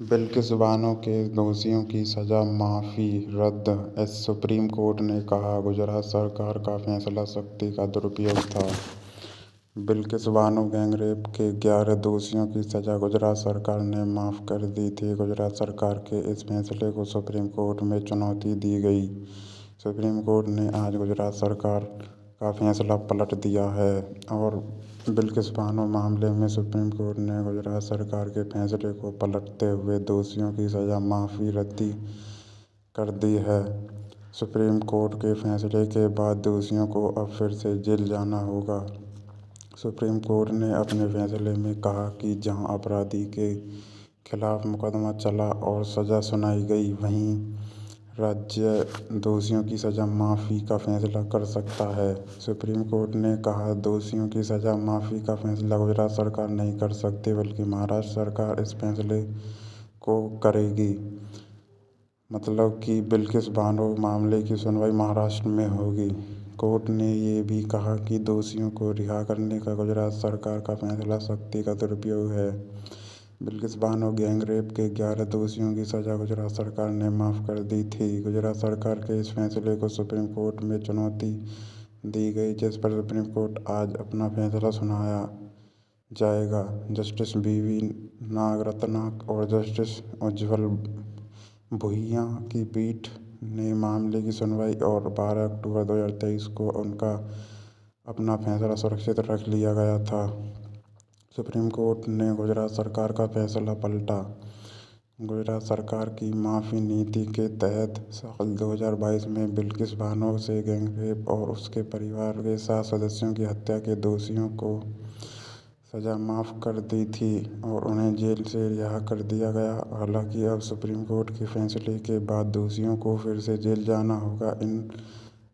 बिल्किस बानो के दोषियों की सजा माफ़ी रद्द सुप्रीम कोर्ट ने कहा, गुजरात सरकार का फैसला शक्ति का दुरुपयोग था। बिल्किस बानो गैंगरेप के 11 दोषियों की सजा गुजरात सरकार ने माफ़ कर दी थी। गुजरात सरकार के इस फैसले को सुप्रीम कोर्ट में चुनौती दी गई। सुप्रीम कोर्ट ने आज गुजरात सरकार का फैसला पलट दिया है और बिल्किस बानो मामले में सुप्रीम कोर्ट ने गुजरात सरकार के फैसले को पलटते हुए दोषियों की सजा माफ़ी रद्दी कर दी है। सुप्रीम कोर्ट के फैसले के बाद दोषियों को अब फिर से जेल जाना होगा। सुप्रीम कोर्ट ने अपने फैसले में कहा कि जहां अपराधी के खिलाफ मुकदमा चला और सजा सुनाई गई, वहीं राज्य दोषियों की सजा माफ़ी का फैसला कर सकता है। सुप्रीम कोर्ट ने कहा, दोषियों की सजा माफ़ी का फैसला गुजरात सरकार नहीं कर सकती, बल्कि महाराष्ट्र सरकार इस फैसले को करेगी। मतलब कि बिल्किस बानो मामले की सुनवाई महाराष्ट्र में होगी। कोर्ट ने ये भी कहा कि दोषियों को रिहा करने का गुजरात सरकार का फैसला शक्ति का दुरुपयोग है। बिल्किस बानो गैंगरेप के 11 दोषियों की सजा गुजरात सरकार ने माफ़ कर दी थी। गुजरात सरकार के इस फैसले को सुप्रीम कोर्ट में चुनौती दी गई, जिस पर सुप्रीम कोर्ट आज अपना फैसला सुनाया जाएगा। जस्टिस वी नागरत्ना और जस्टिस उज्ज्वल भुइयां की पीठ ने मामले की सुनवाई और 12 अक्टूबर 2023 को उनका अपना फैसला सुरक्षित रख लिया गया था। सुप्रीम कोर्ट ने गुजरात सरकार का फैसला पलटा। गुजरात सरकार की माफ़ी नीति के तहत साल 2022 में बिल्किस बानो से गैंगरेप और उसके परिवार के 7 सदस्यों की हत्या के दोषियों को सजा माफ़ कर दी थी और उन्हें जेल से रिहा कर दिया गया। हालांकि अब सुप्रीम कोर्ट के फैसले के बाद दोषियों को फिर से जेल जाना होगा। इन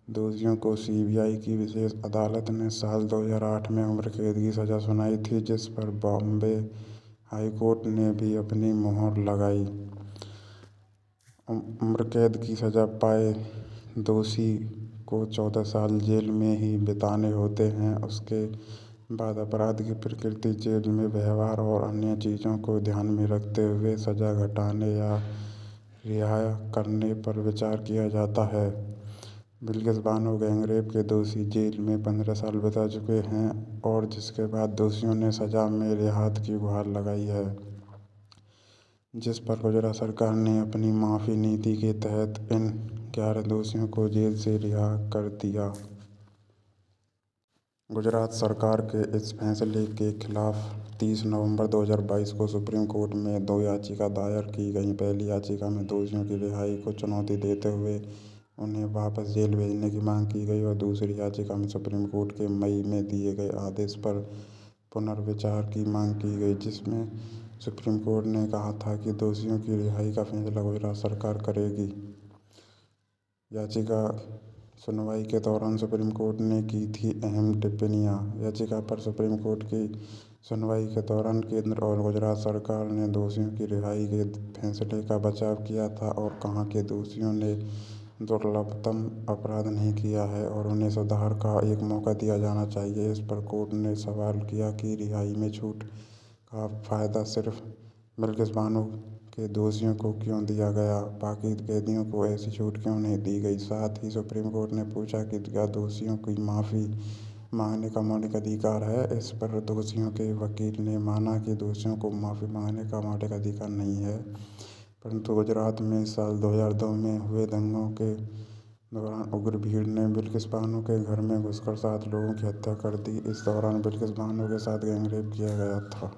दोषियों को सीबीआई की विशेष अदालत ने साल 2008 में उम्र कैद की सजा सुनाई थी, जिस पर बॉम्बे हाई कोर्ट ने भी अपनी मुहर लगाई। उम्र कैद की सजा पाए दोषी को 14 साल जेल में ही बिताने होते हैं। उसके बाद अपराध की प्रकृति, जेल में व्यवहार और अन्य चीज़ों को ध्यान में रखते हुए सजा घटाने या रिहा करने पर विचार किया जाता है। बिल्किस बानो गैंगरेप के दोषी जेल में 15 साल बिता चुके हैं और जिसके बाद दोषियों ने सजा में रिहाई की गुहार लगाई है, जिस पर गुजरात सरकार ने अपनी माफ़ी नीति के तहत इन 11 दोषियों को जेल से रिहा कर दिया। गुजरात सरकार के इस फैसले के खिलाफ 30 नवंबर 2022 को सुप्रीम कोर्ट में 2 याचिका दायर की गईं। पहली याचिका में दोषियों की रिहाई को चुनौती देते हुए उन्हें वापस जेल भेजने की मांग की गई और दूसरी याचिका में सुप्रीम कोर्ट के मई में दिए गए आदेश पर पुनर्विचार की मांग की गई, जिसमें सुप्रीम कोर्ट ने कहा था कि दोषियों की रिहाई का फैसला गुजरात सरकार करेगी। याचिका सुनवाई के दौरान सुप्रीम कोर्ट ने की थी अहम टिप्पणियां। याचिका पर सुप्रीम कोर्ट की सुनवाई के दौरान केंद्र और गुजरात सरकार ने दोषियों की रिहाई के फैसले का बचाव किया था और कहा कि दोषियों ने दुर्लभतम अपराध नहीं किया है और उन्हें सुधार का एक मौका दिया जाना चाहिए। इस पर कोर्ट ने सवाल किया कि रिहाई में छूट का फ़ायदा सिर्फ बिल्किस बानो के दोषियों को क्यों दिया गया, बाकी कैदियों को ऐसी छूट क्यों नहीं दी गई। साथ ही सुप्रीम कोर्ट ने पूछा कि क्या दोषियों की माफ़ी मांगने का मौलिक अधिकार है। इस पर दोषियों के वकील ने माना कि दोषियों को माफ़ी मांगने का मौलिक अधिकार नहीं है, परंतु गुजरात में साल 2002 में हुए दंगों के दौरान उग्र भीड़ ने बिल्किस बानो के घर में घुसकर 7 लोगों की हत्या कर दी। इस दौरान बिल्किस बानो के साथ गैंगरेप किया गया था।